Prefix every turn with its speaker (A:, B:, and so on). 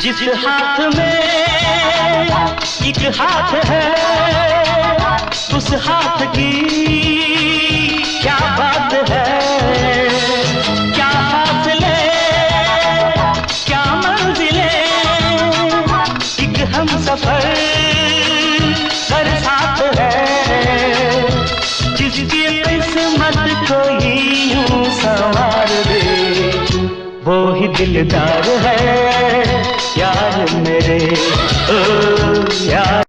A: जिस हाथ में एक हाथ है, उस हाथ की क्या बात है। क्या फासले क्या मंजिलें, एक हम सफर हर साथ है। जिसकी किस्मत कोई यूं संवार दे, वो ही दिलदार है यार मेरे, ओ यार।